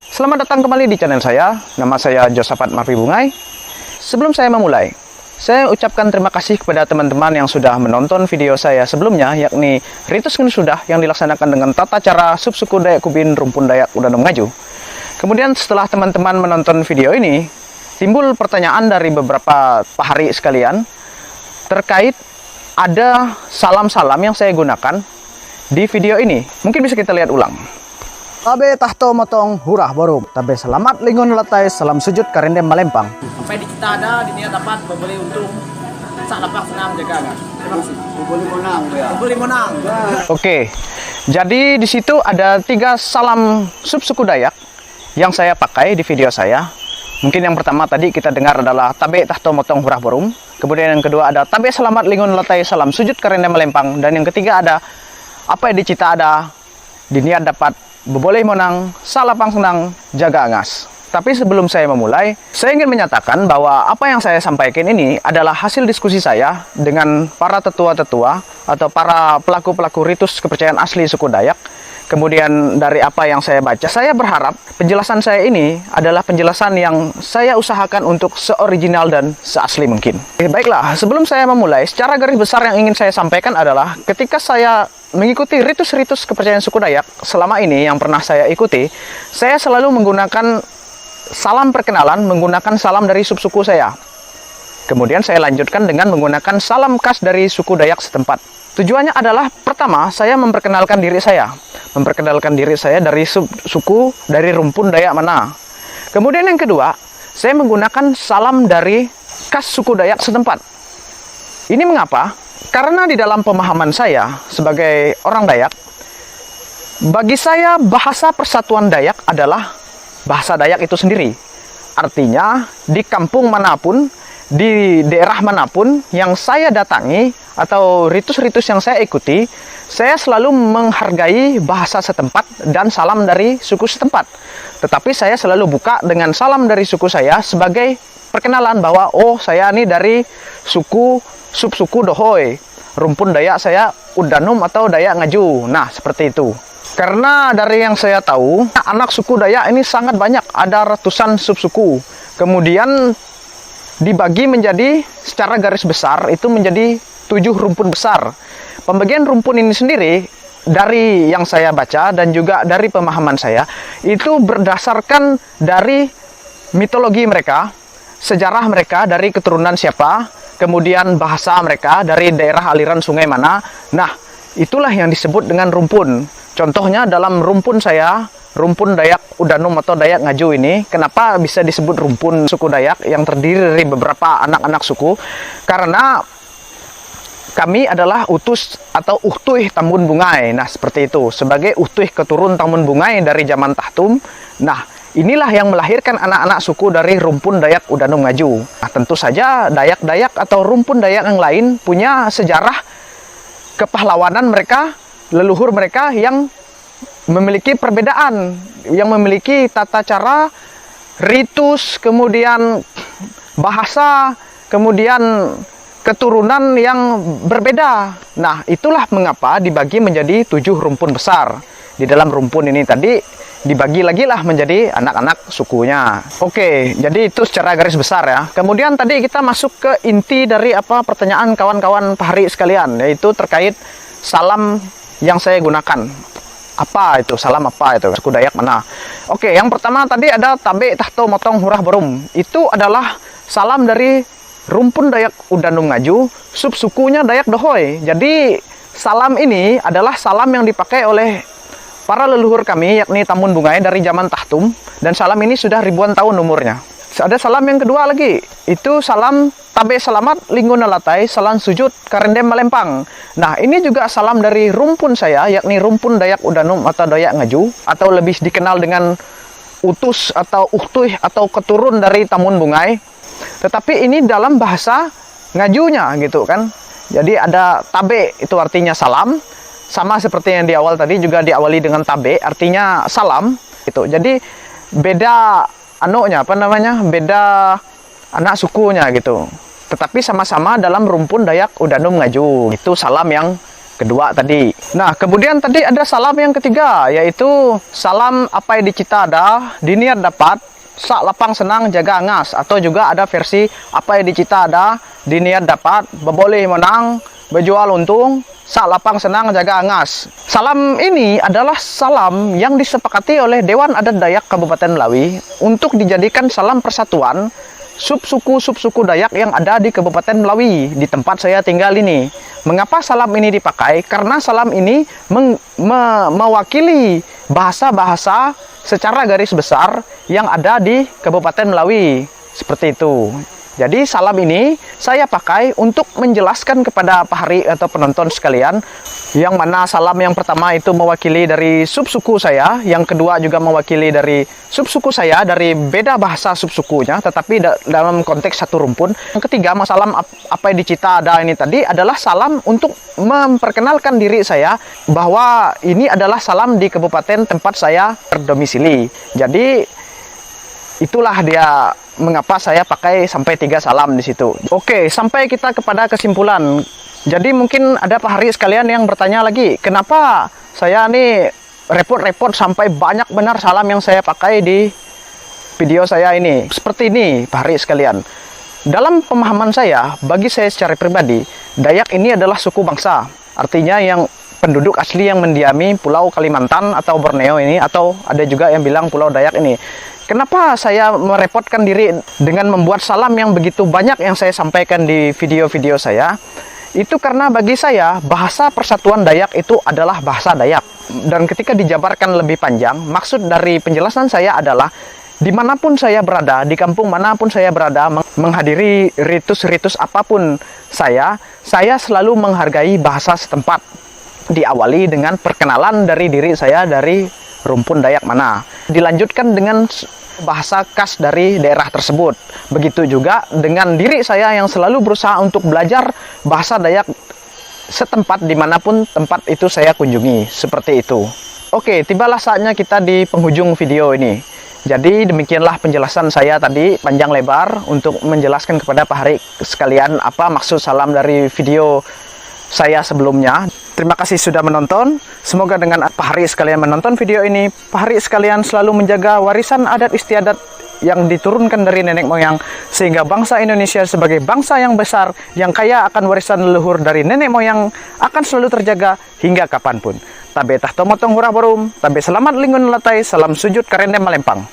Selamat datang kembali di channel saya. Nama saya Josaphat Marpibungai. Sebelum saya memulai, saya ucapkan terima kasih kepada teman-teman yang sudah menonton video saya sebelumnya, yakni Ritus Sudah yang dilaksanakan dengan tata cara subsuku Dayak Kubin Rumpun Dayak Udanom Ngaju. Kemudian setelah teman-teman menonton video ini, timbul pertanyaan dari beberapa pahari sekalian terkait ada salam-salam yang saya gunakan di video ini. Mungkin bisa kita lihat ulang. Tabe tahto motong hurah borum. Tabe selamat lingun latai salam sujud karendem malempang. Sampai di kita ada di niat dapat boleh untung sak lapak senam jaga kan. Terima kasih. Boleh menang ya. Boleh menang. Oke. Jadi di situ ada 3 salam subsuku Dayak yang saya pakai di video saya. Mungkin yang pertama tadi kita dengar adalah tabe tahto motong hurah borum. Kemudian yang kedua ada tabe selamat lingun latai salam sujud karendem malempang, dan yang ketiga ada apa yang dicita ada di niat dapat boleh menang, salapang senang, jaga angas. Tapi sebelum saya memulai, saya ingin menyatakan bahwa apa yang saya sampaikan ini adalah hasil diskusi saya dengan para tetua-tetua atau para pelaku-pelaku ritus kepercayaan asli suku Dayak. Kemudian dari apa yang saya baca, saya berharap penjelasan saya ini adalah penjelasan yang saya usahakan untuk seoriginal dan seasli mungkin. Baiklah, sebelum saya memulai, secara garis besar yang ingin saya sampaikan adalah ketika saya mengikuti ritus-ritus kepercayaan suku Dayak selama ini yang pernah saya ikuti, saya selalu menggunakan salam perkenalan, menggunakan salam dari subsuku saya. Kemudian saya lanjutkan dengan menggunakan salam khas dari suku Dayak setempat. Tujuannya adalah pertama, saya memperkenalkan diri saya. Memperkenalkan diri saya dari suku, dari rumpun Dayak mana. Kemudian yang kedua, saya menggunakan salam dari khas suku Dayak setempat. Ini mengapa? Karena di dalam pemahaman saya sebagai orang Dayak, bagi saya bahasa persatuan Dayak adalah bahasa Dayak itu sendiri. Artinya di kampung manapun, di daerah manapun yang saya datangi atau ritus-ritus yang saya ikuti, saya selalu menghargai bahasa setempat dan salam dari suku setempat. Tetapi saya selalu buka dengan salam dari suku saya sebagai perkenalan bahwa oh, saya ini dari suku subsuku Dohoy, rumpun Dayak saya Udanum atau Dayak Ngaju. Nah, seperti itu. Karena dari yang saya tahu, anak suku Dayak ini sangat banyak, ada ratusan subsuku. Kemudian dibagi menjadi secara garis besar itu menjadi 7 rumpun besar. Pembagian rumpun ini sendiri dari yang saya baca dan juga dari pemahaman saya itu berdasarkan dari mitologi mereka, sejarah mereka dari keturunan siapa, kemudian bahasa mereka dari daerah aliran sungai mana. Nah, itulah yang disebut dengan rumpun. Contohnya dalam rumpun saya, rumpun Dayak Udanum atau Dayak Ngaju ini, kenapa bisa disebut rumpun suku Dayak yang terdiri dari beberapa anak-anak suku? Karena kami adalah utus atau uhtuih Tambun Bungai. Nah, seperti itu. Sebagai uhtuih keturun Tambun Bungai dari zaman Tahtum. Nah, inilah yang melahirkan anak-anak suku dari rumpun Dayak Udanum Ngaju. Nah, tentu saja Dayak-Dayak atau rumpun Dayak yang lain punya sejarah kepahlawanan mereka, leluhur mereka yang memiliki perbedaan, yang memiliki tata cara, ritus, kemudian bahasa, kemudian keturunan yang berbeda. Nah, itulah mengapa dibagi menjadi 7 rumpun besar. Di dalam rumpun ini tadi dibagi lagi lah menjadi anak-anak sukunya. Oke, jadi itu secara garis besar ya. Kemudian tadi kita masuk ke inti dari apa pertanyaan kawan-kawan pahari sekalian, yaitu terkait salam yang saya gunakan. Apa itu? Salam apa itu? Suku Dayak mana? Oke, yang pertama tadi ada tabe tahto motong hurah borum. Itu adalah salam dari rumpun Dayak Udanum Ngaju, subsukunya Dayak Dohoy. Jadi salam ini adalah salam yang dipakai oleh para leluhur kami, yakni Tambun Bungai dari zaman Tahtum. Dan salam ini sudah ribuan tahun umurnya. Ada salam yang kedua lagi, itu salam tabe selamat lingun latai salam sujud karendem malempang. Nah, ini juga salam dari rumpun saya, yakni rumpun Dayak Udanum atau Dayak Ngaju, atau lebih dikenal dengan utus atau uhtuih atau keturun dari Tambun Bungai. Tetapi ini dalam bahasa Ngajunya gitu kan. Jadi ada tabe itu artinya salam, sama seperti yang di awal tadi juga diawali dengan tabe artinya salam gitu. Jadi beda anunya apa namanya? Beda anak sukunya gitu. Tetapi sama-sama dalam rumpun Dayak Udanum Ngaju. Itu salam yang kedua tadi. Nah, kemudian tadi ada salam yang ketiga, yaitu salam apa yang dicita ada, diniat dapat, sak lapang senang jaga angas. Atau juga ada versi apa yang dicita ada, diniat dapat, beboleh menang, berjual untung, sak lapang senang jaga angas. Salam ini adalah salam yang disepakati oleh Dewan Adat Dayak Kabupaten Melawi untuk dijadikan salam persatuan subsuku Dayak yang ada di Kabupaten Melawi, di tempat saya tinggal ini. Mengapa salam ini dipakai? Karena salam ini mewakili bahasa-bahasa secara garis besar yang ada di Kabupaten Melawi. Seperti itu. Jadi salam ini saya pakai untuk menjelaskan kepada Pak Hari atau penonton sekalian, yang mana salam yang pertama itu mewakili dari subsuku saya, yang kedua juga mewakili dari subsuku saya dari beda bahasa subsukunya, tetapi dalam konteks satu rumpun. Yang ketiga, salam apa yang dicita ada ini tadi adalah salam untuk memperkenalkan diri saya bahwa ini adalah salam di kabupaten tempat saya berdomisili. Jadi itulah dia mengapa saya pakai sampai 3 salam di situ. Oke, sampai kita kepada kesimpulan. Jadi mungkin ada Pak Hari sekalian yang bertanya lagi, kenapa saya nih repot-repot sampai banyak benar salam yang saya pakai di video saya ini. Seperti ini Pak Hari sekalian. Dalam pemahaman saya, bagi saya secara pribadi, Dayak ini adalah suku bangsa. Artinya yang penduduk asli yang mendiami Pulau Kalimantan atau Borneo ini, atau ada juga yang bilang Pulau Dayak ini. Kenapa saya merepotkan diri dengan membuat salam yang begitu banyak yang saya sampaikan di video-video saya? Itu karena bagi saya, bahasa persatuan Dayak itu adalah bahasa Dayak. Dan ketika dijabarkan lebih panjang, maksud dari penjelasan saya adalah dimanapun saya berada, di kampung manapun saya berada, menghadiri ritus-ritus apapun saya selalu menghargai bahasa setempat. Diawali dengan perkenalan dari diri saya dari rumpun Dayak mana. Dilanjutkan dengan bahasa khas dari daerah tersebut. Begitu juga dengan diri saya yang selalu berusaha untuk belajar bahasa Dayak setempat dimanapun tempat itu saya kunjungi. Seperti itu. Oke, tibalah saatnya kita di penghujung video ini. Jadi demikianlah penjelasan saya tadi panjang lebar untuk menjelaskan kepada Pak Hari sekalian apa maksud salam dari video saya sebelumnya. Terima kasih sudah menonton. Semoga dengan Pak Hari sekalian menonton video ini, Pak Hari sekalian selalu menjaga warisan adat istiadat yang diturunkan dari nenek moyang, sehingga bangsa Indonesia sebagai bangsa yang besar, yang kaya akan warisan leluhur dari nenek moyang, akan selalu terjaga hingga kapanpun. Tabe tahto motong hurah borum, tabe selamat lingun latai, salam sujud karende malempang.